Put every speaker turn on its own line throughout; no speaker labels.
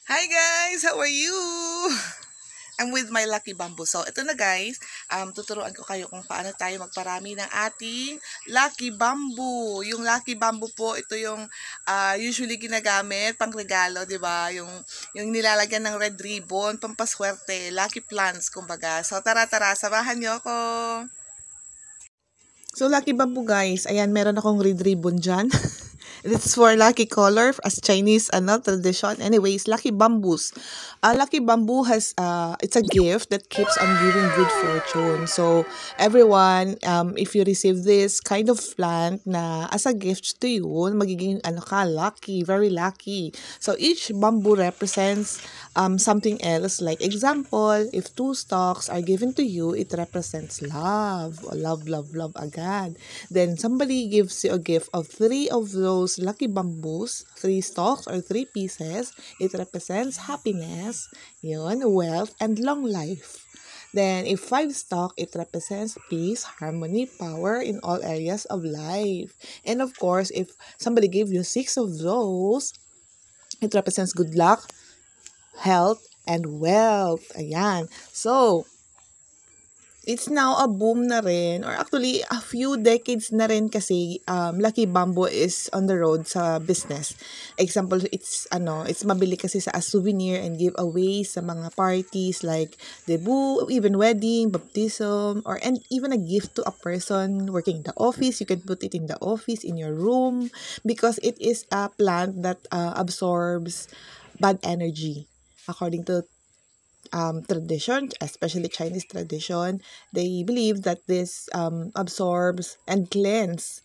Hi guys! How are you? I'm with my Lucky Bamboo. So, ito na guys, tuturuan ko kayo kung paano tayo magparami ng ating Lucky Bamboo. Yung Lucky Bamboo po, ito yung usually ginagamit pang regalo, di ba? Yung nilalagyan ng red ribbon, pampaswerte, lucky plants, kumbaga. So, tara, samahan niyo ako. So, Lucky Bamboo guys, ayan, meron akong red ribbon dyan. It's for lucky color as Chinese tradition. Anyways, lucky bamboos. Lucky bamboo has it's a gift that keeps on giving good fortune. So everyone, if you receive this kind of plant na as a gift to you, magiging lucky, very lucky. So each bamboo represents something else. Like example, if 2 stalks are given to you, it represents love. Love agad. Then somebody gives you a gift of 3 of those lucky bamboos, 3 stalks or 3 pieces. It represents happiness, yun, wealth, and long life. Then, if 5 stalk, it represents peace, harmony, power in all areas of life. And of course, if somebody gave you 6 of those, it represents good luck, health, and wealth. Ayan. So, it's now a boom na rin, or actually a few decades na rin kasi Lucky Bamboo is on the road sa business. Example, it's mabili kasi sa a souvenir and give away sa mga parties like debut, even wedding, baptism, and even a gift to a person working in the office. You can put it in the office, in your room, because it is a plant that absorbs bad energy. According to tradition, especially Chinese tradition, they believe that this absorbs and cleanse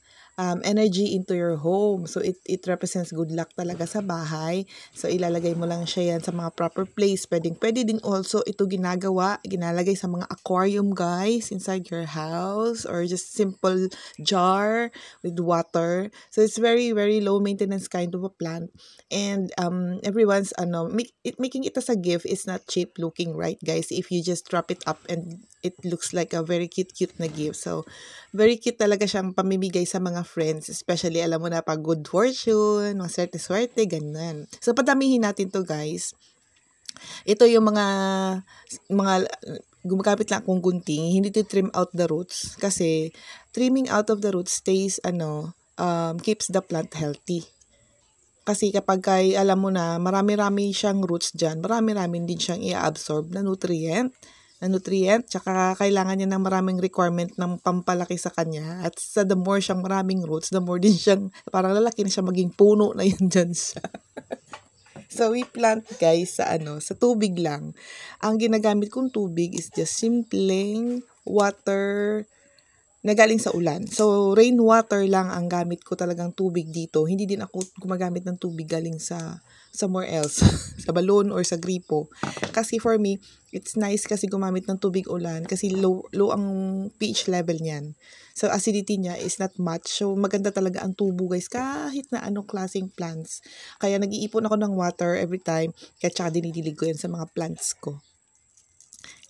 energy into your home. So, it represents good luck talaga sa bahay. So, ilalagay mo lang siya yan sa mga proper place. Pwede din also ito ginalagay sa mga aquarium guys inside your house, or just simple jar with water. So, it's very, very low maintenance kind of a plant. And everyone's making it as a gift is not cheap looking, right guys? If you just drop it up and it looks like a very cute na gift. So, very cute talaga siyang pamimigay sa mga friends, especially alam mo na pag good fortune, swerte, ganun. So, padamihin natin to guys. Ito yung mga gumagamit lang akong gunting, hindi to trim out the roots kasi trimming out of the roots stays keeps the plant healthy. Kasi kapag alam mo na marami-rami siyang roots dyan, marami-rami din siyang i-absorb na nutrient, tsaka kailangan niya ng maraming requirement ng pampalaki sa kanya. At sa the more siyang maraming roots, the more din siyang, parang lalaki na siya, maging puno na yun dyan siya. So, we plant guys sa tubig lang. Ang ginagamit kong tubig is just simpleng water na galing sa ulan. So, rainwater lang ang gamit ko talagang tubig dito. Hindi din ako gumagamit ng tubig galing sa somewhere else, sa balon or sa gripo. Kasi for me, it's nice kasi gumamit ng tubig ulan kasi low ang pH level niyan. So, acidity niya is not much. So, maganda talaga ang tubo guys, kahit na anong klaseng plants. Kaya nag-iipon ako ng water every time, kaya tsaka dinidilig ko yan sa mga plants ko.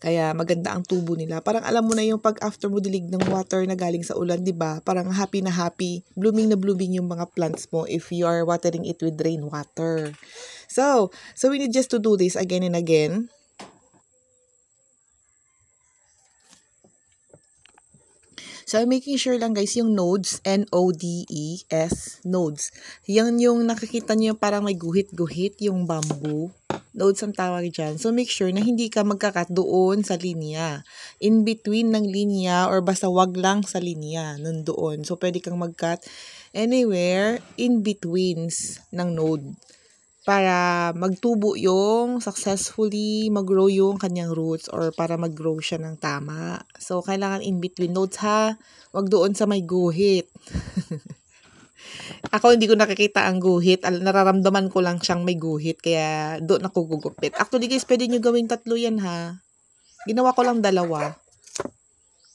Kaya maganda ang tubo nila. Parang alam mo na yung pag after mo dilig ng water na galing sa ulan, 'di ba? Parang happy na happy, blooming na blooming yung mga plants mo if you are watering it with rainwater. So we need just to do this again and again. So, I'm making sure lang guys, yung nodes, N-O-D-E-S, nodes. Yan yung nakikita niyo parang may guhit-guhit yung bamboo. Nodes ang tawag dyan. So, make sure na hindi ka magkakat doon sa linya. In between ng linya or basta wag lang sa linya, doon. So, pwede kang magkat anywhere in betweens ng node para magtubo yung successfully mag-grow yung kanyang roots or para mag-grow siya ng tama. So, kailangan in between nodes ha. Wag doon sa may guhit. Ako hindi ko nakikita ang guhit. Nararamdaman ko lang siyang may guhit. Kaya doon ako gugupit. Actually guys, pwede nyo gawing 3 yan ha. Ginawa ko lang 2.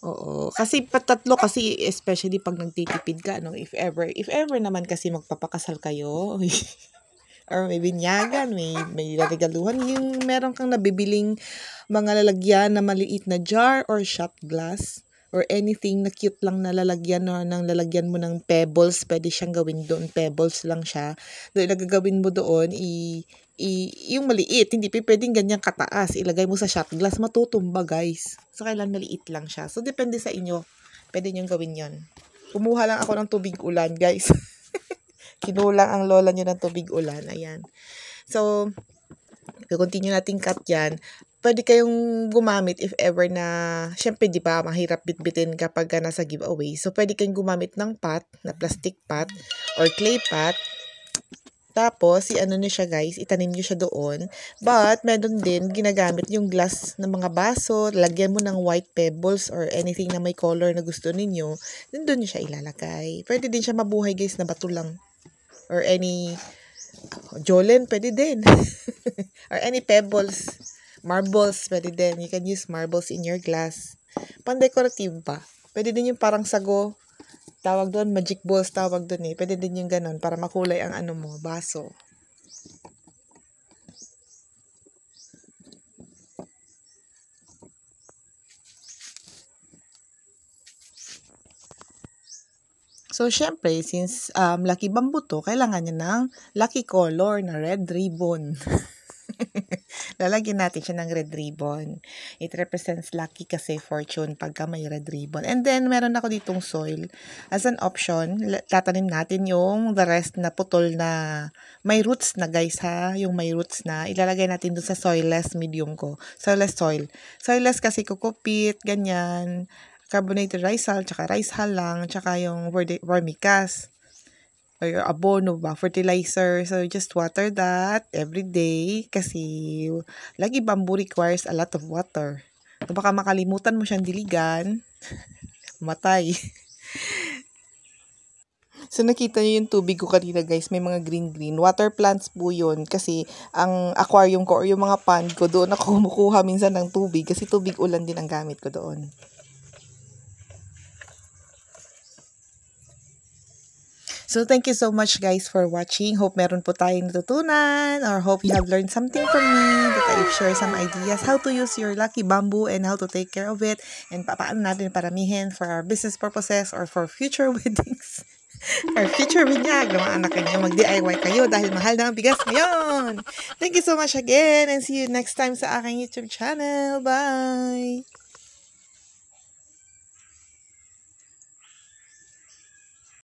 Oo. Kasi patatlo kasi especially pag nagtitipid ka. If ever naman kasi magpapakasal kayo. Or may binyagan, may regaluhan, yung meron kang nabibiling mga lalagyan na maliit na jar or shot glass or anything na cute lang na lalagyan ng lalagyan mo ng pebbles, pwede siyang gawin doon, pebbles lang siya. Doon nagagawin mo doon, yung maliit, hindi pwedeng ganyang kataas. Ilagay mo sa shot glass, matutumba guys. So, kailan maliit lang siya. So, depende sa inyo. Pwede nyo gawin yon. Kumuha lang ako ng tubig ulan guys. Kinulang ang lola nyo ng tubig ulan. Ayan. So, continue natin cut yan. Pwede kayong gumamit if ever na, syempre di ba, mahirap bitbitin kapag nasa giveaway. So, pwede kayong gumamit ng pot, na plastic pot, or clay pot. Tapos, ano nyo siya guys, itanim nyo siya doon. But, meron din ginagamit yung glass ng mga baso, lagyan mo ng white pebbles or anything na may color na gusto ninyo, then doon nyo siya ilalagay. Pwede din siya mabuhay guys na bato lang. Or any Jolen, pwede din. Or any pebbles. Marbles, pwede din. You can use marbles in your glass. Pan-decorative pa. Pwede din yung parang sago. Tawag doon, magic balls tawag doon eh. Pwede din yung ganun para makulay ang ano mo, baso. So, syempre, since lucky bamboo to, kailangan niya ng lucky color na red ribbon. Lalagyan natin siya ng red ribbon. It represents lucky kasi fortune pagka may red ribbon. And then, meron ako ditong soil. As an option, tatanim natin yung the rest na putol na may roots na guys ha. Yung may roots na. Ilalagay natin dun sa soilless medium ko. Soilless soil. Soilless kasi kukupit, ganyan. Carbonated rice hull, tsaka rice hull lang, tsaka yung vermicast. Or your abono ba, fertilizer. So, just water that every day kasi lagi bamboo requires a lot of water. So, baka makalimutan mo siyang diligan, matay. So, nakita niyo yung tubig ko kanina guys, may mga green-green. Water plants po yun kasi ang aquarium ko or yung mga pond ko, doon ako kumukuha minsan ng tubig kasi tubig ulan din ang gamit ko doon. So, thank you so much guys for watching. Hope meron po tayong natutunan or hope you have learned something from me that I've shared some ideas how to use your lucky bamboo and how to take care of it and paano natin paramihin for our business purposes or for future weddings or future binyag ng mga anak niyo. Mag-DIY kayo dahil mahal na ang bigas ngayon. Thank you so much again and see you next time sa aking YouTube channel. Bye!